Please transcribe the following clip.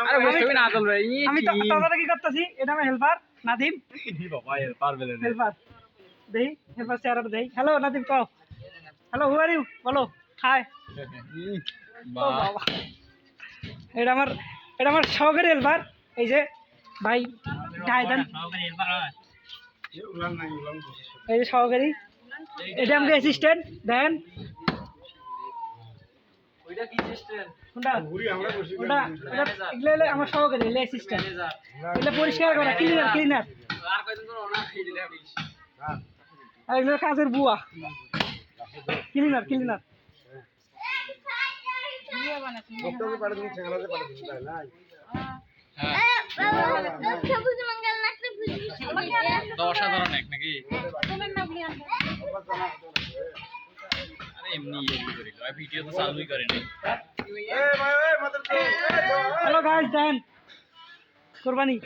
আরে বুঝতে না আদল ভাই আমি তো তোরা কি করতেছি এটা আমার হেল্পার নাদিম বাবা হেল্পার বলে হেল্পার দেই হেল্পার চেহারাটা দেই হ্যালো নাদিম কও হ্যালো হু আর ইউ বলো হাই বাবা এটা আমার শখের হেল্পার এই যে ভাই জায়দান এই যে সহকারী এটা আমাকে অ্যাসিস্ট্যান্ট দেন ওইটা কি সিস্টেম কোনটা ওটা এগুলো আমার সহকারী এগুলো অ্যাসিস্ট্যান্ট এগুলো পরিষ্কার করা ক্লিনার আর কয়দিন ধরে অনা খেয়ে দিলে আমি আর এগুলো কাজের বুয়া ক্লিনার অসাধারণ এক নাকি আরে এমনি করি ভিডিও তো চালুই করে নাই হ্যালো গাইস দেন কুরবানি